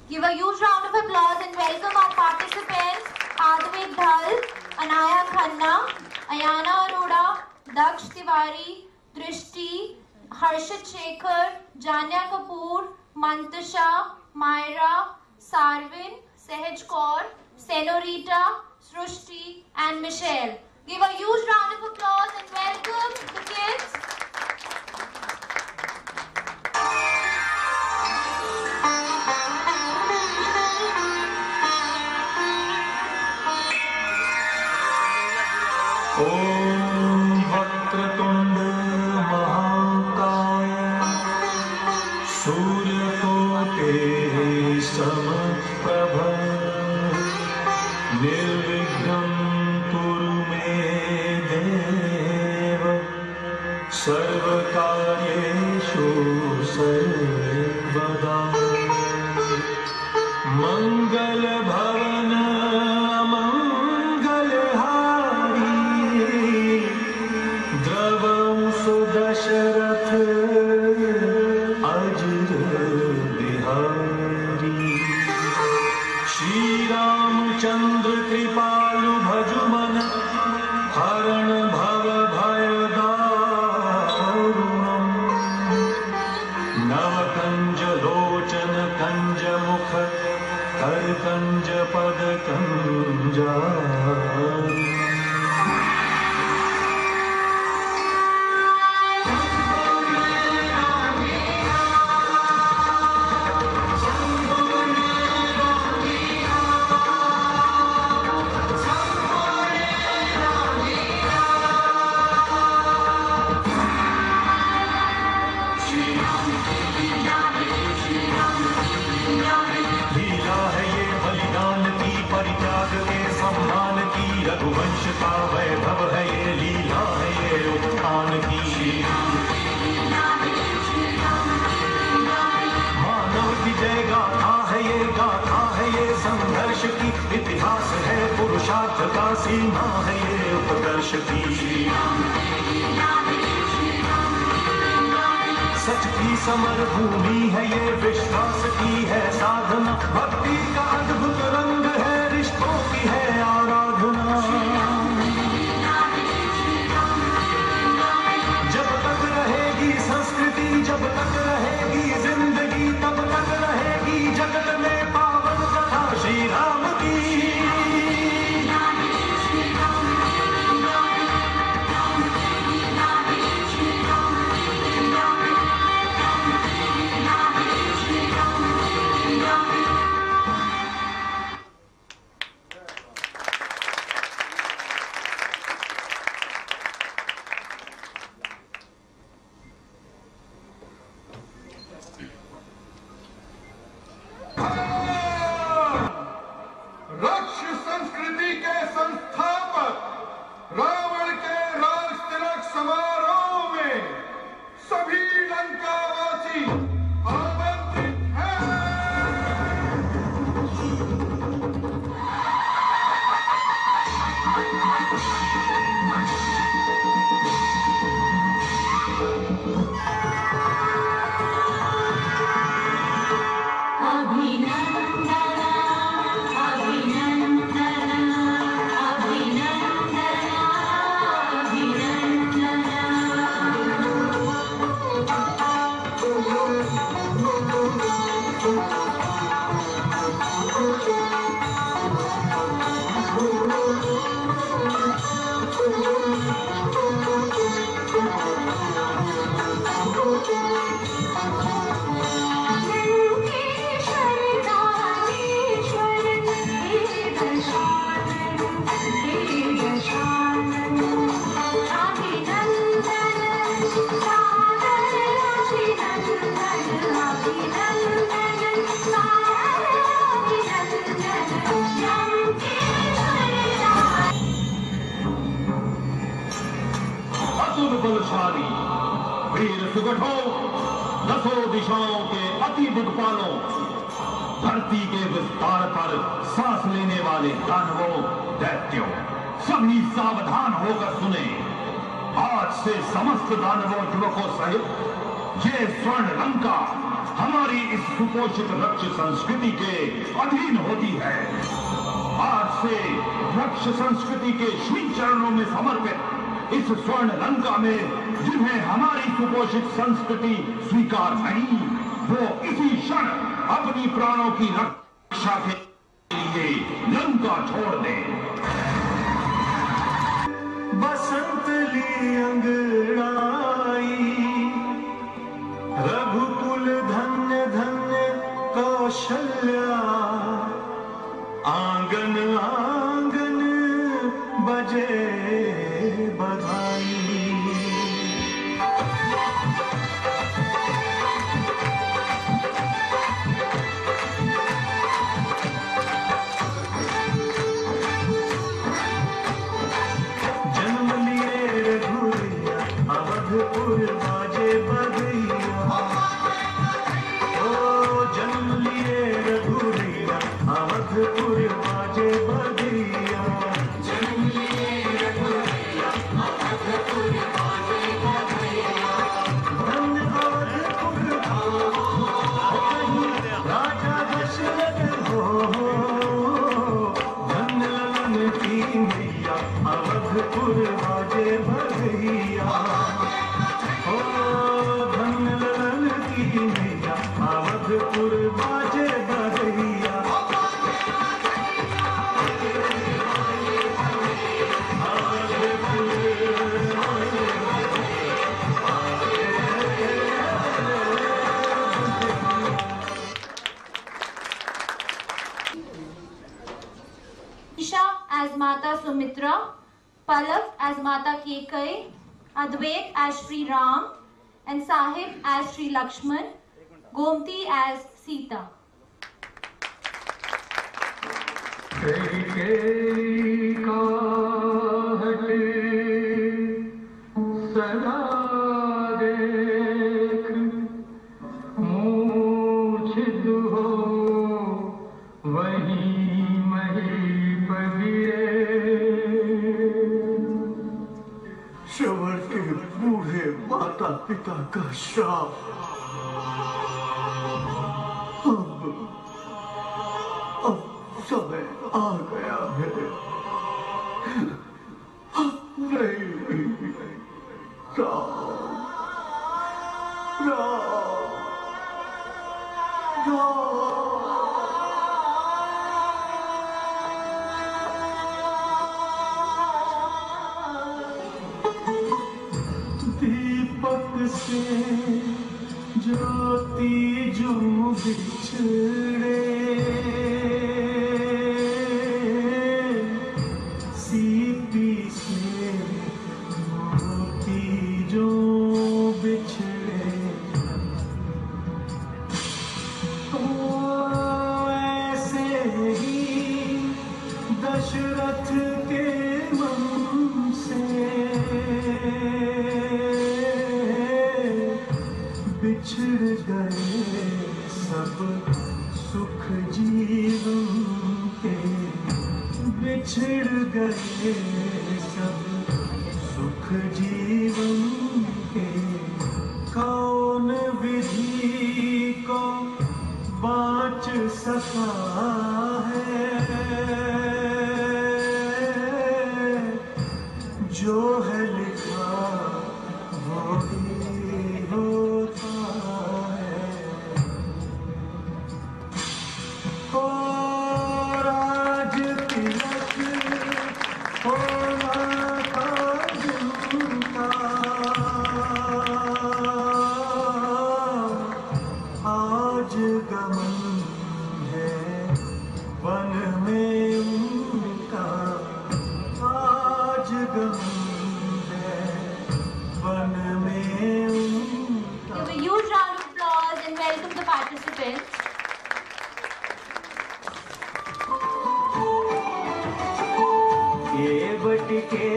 Give a huge round of applause and welcome our participants, Advik Dhal, Anaya Khanna, Ayana Arora, Daksh Tiwari, Drishti, Harshit Shekhar, Janya Kapoor, Mantasha, Myra, Sarvin, Sehaj Kaur, Senorita, Srushti and Michelle. Give a huge round of applause and welcome the kids. Om Vakratunda Mahakaya Suryakote Samprabha Nirvighnan Kuru Me Deva Sarvakaryeshu Sarvada Mangal Bhavana Dasharath अजर बिहारी श्री रामचंद्र कृपालु भजुमन हरण भव भय दारुणम नव कंज लोचन कंज मुख कर कंज पद कंजारी रघुवंश का वैभव है ये लीला है ये उत्थान की मानव की जय गाथा है ये गाथा है ये संघर्ष की इतिहास है पुरुषार्थ का सीमा है ये उत्कर्ष की सच की समर भूमि है ये विश्वास की है साधना भक्ति का अद्भुत रंग है रिश्तों की है आराधना जब तक रहेगी संस्कृति जब तक रहेगी जिंदगी तब तक रहेगी जगत में पावन कथा श्री राम की वीर सुगठों दसों दिशाओं के अति दिग्पालों धरती के विस्तार पर सांस लेने वाले दानवों दैत्यों सभी सावधान होकर सुने। आज से समस्त दानवों युवकों सहित ये स्वर्ण लंका हमारी इस सुपोषित रक्ष संस्कृति के अधीन होती है। आज से रक्ष संस्कृति के श्री चरणों में समर्पित इस स्वर्ण लंका में जिन्हें हमारी सुपोषित संस्कृति स्वीकार नहीं, वो इसी क्षण अपनी प्राणों की रक्षा के लिए लंका छोड़ दे। बसंत ली अंगड़ाई, रघुकुल धन्य धन्य कौशल्या, आंगन आंगन बजे बधाई। जन्म लिए रघुरैया, अवधपुर बाजे बधैया। ओ जन्म लिए रघुरैया, अवधपुर बाजे बधैया। जन्म लिए रघुरैया, अवधपुर बाजे बधैया। धन्य अवधपुर कहीं राजा दशरथ हो, धन्य ललन की मैया, अवधपुर बाजे बधैया। ओ धन्य ललन की मैया, अवधपुर बाजे बधैया। Isha as Mata Sumitra, Palav as Mata Kekai, Advait as Sri Ram, and Sahib as Sri Lakshman, Gomti as Sita. सदा देख मूर्छित हो वहीं महीप गिरे। श्रवण के बूढ़े माता पिता का श्राप अब समय आ गया है। नहीं, राम, दीपक से ज्योति जो बिछड़े, सीपी से मोती जो बिछड़े। तो ऐसे ही दशरथ के मन से बिछड़ गए सब सुख जीवन के, बिछड़ गए सब सुख जीवन के। कौन विधि को बाँच सका है, जो है लिखा वो ही होता है। ओ राज तिलक होना था जिनका, आज गमन है वन में उनका, आज गमन है वन में उनका। Give a huge round of applause and welcome the participants. ये बटके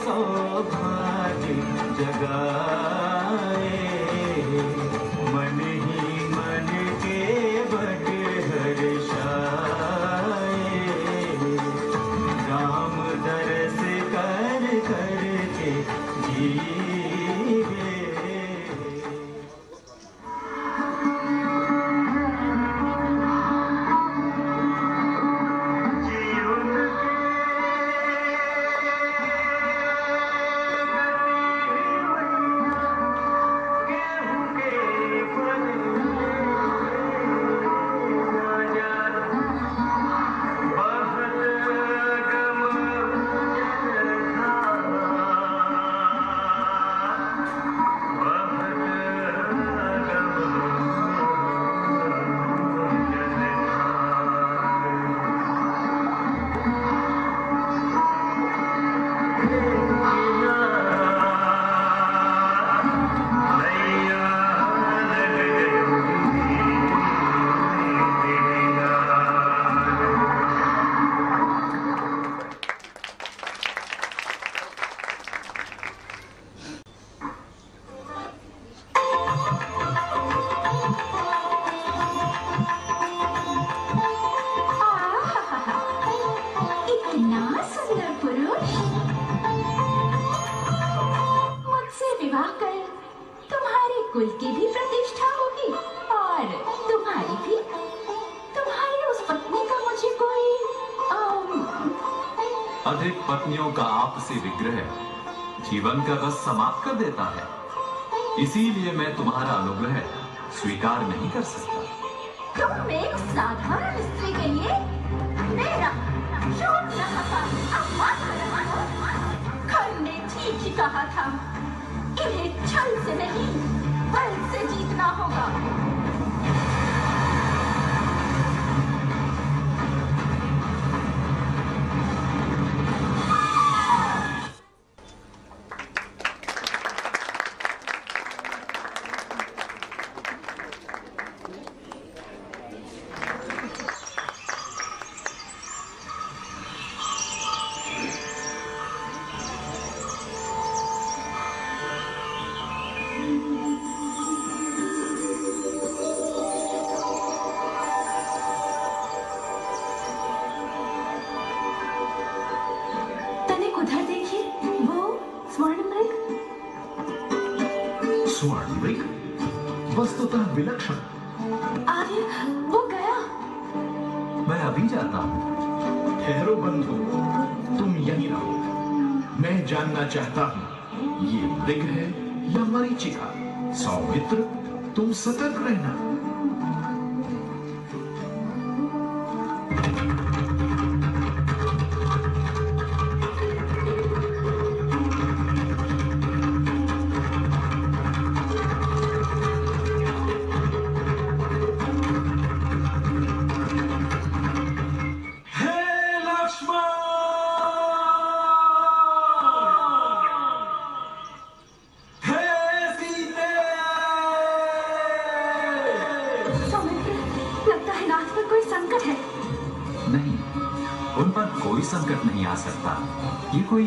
सौभाग्य जगाए, मन ही मन के बट हर्षाए। राम दरस कर कर के जीवे। कुल की भी प्रतिष्ठा होगी और तुम्हारी भी। तुम्हारी उस पत्नी का मुझे कोई अधिक पत्नियों का आपसे विग्रह जीवन का रस समाप्त कर देता है, इसीलिए मैं तुम्हारा अनुग्रह स्वीकार नहीं कर सकता। तुम एक साधारण स्त्री के लिए मेरा अपमान कर रहा हो। खर ने ठीक ही कहा था, इन्हें छल से नहीं बल से जीतना होगा। स्वर्णमृग वस्तुतः विलक्षण। आर्य, वो गया। मैं अभी जाता हूँ। ठहरो बंधु, तुम यहीं रहो। मैं जानना चाहता हूँ ये मृग है या मरीचिका। सौमित्र, तुम सतर्क रहना। संकट नहीं आ सकता, ये कोई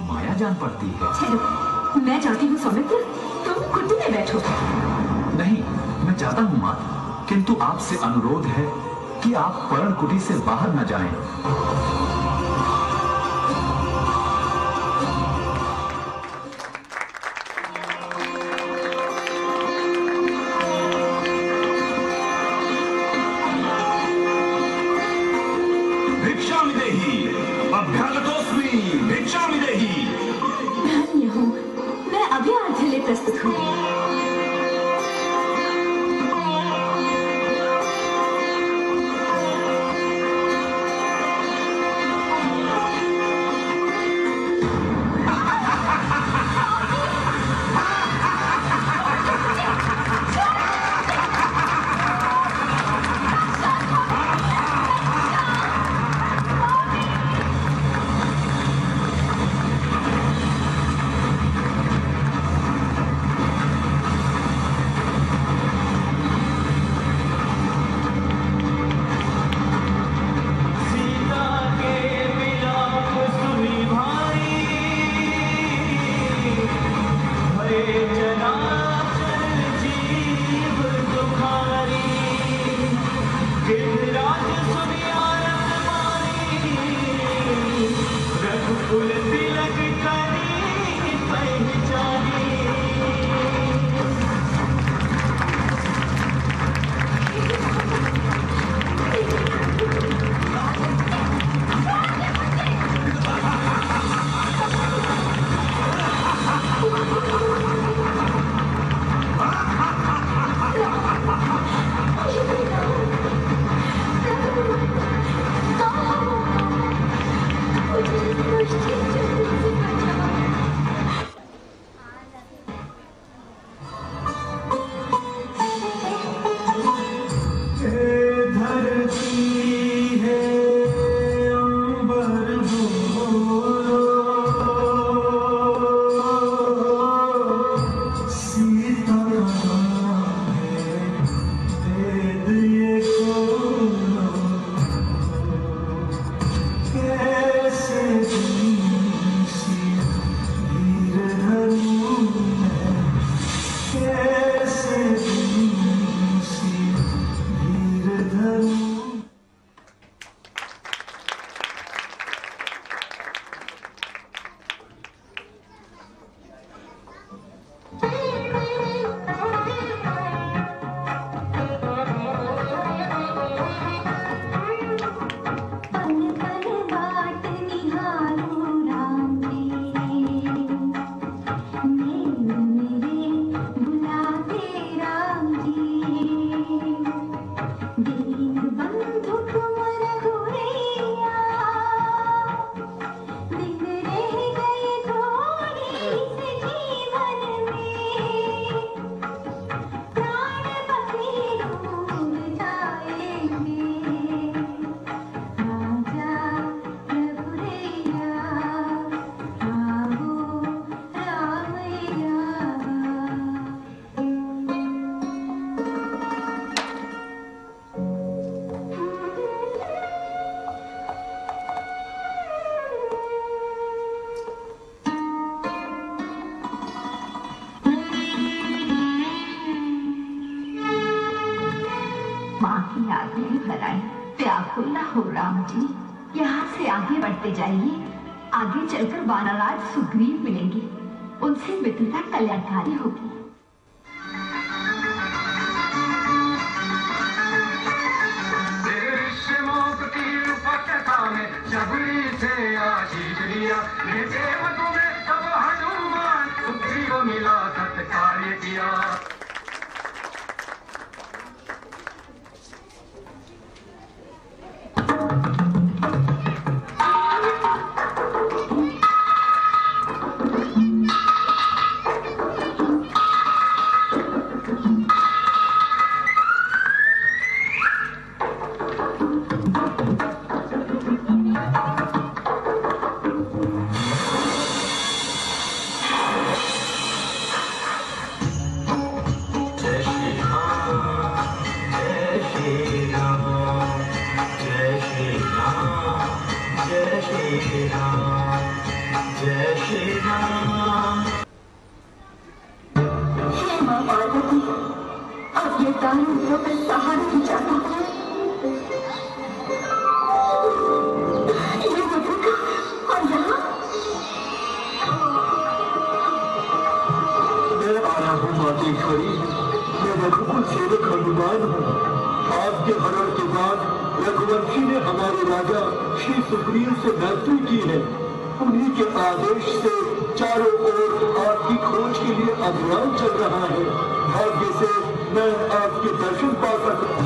माया जान पड़ती है। चलो, मैं जाती हूँ सौमित्र, तुम कुटी में बैठो। नहीं, मैं जाता हूँ माँ, किंतु आपसे अनुरोध है कि आप पर्ण कुटी से बाहर न जाएं। धन्य हूँ, मैं अभी आने लिए प्रस्तुत हूँ। प्रफुल्ल हो राम जी। यहाँ से आगे बढ़ते जाइए। आगे चलकर वानराज सुग्रीव मिलेंगे, उनसे मित्रता कल्याणकारी होगी। से आशीष लिया में तब हनुमान सुग्रीव मिला सत्कार्य किया। आपके हरण के बाद रघुवंशी ने हमारे राजा श्री सुग्रीव से मैत्री की है। उन्हीं के आदेश से चारों ओर आपकी खोज के लिए अभियान चल रहा है। भाग्य से मैं आपके दर्शन पा सकता।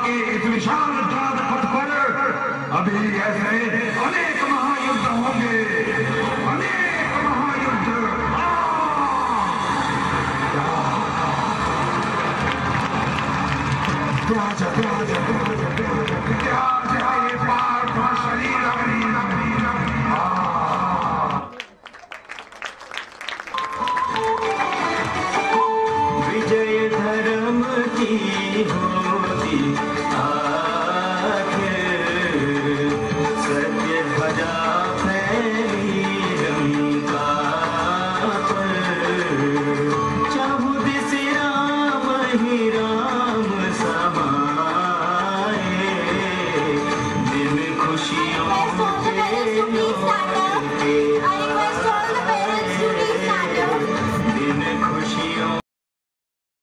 के इस विशाल जात पथ पर अभी ऐसे अनेक महायुद्ध होंगे, अनेक महायुद्ध। त्याज त्याज त्याज त्याज त्याज ये पार्थिव शरीरम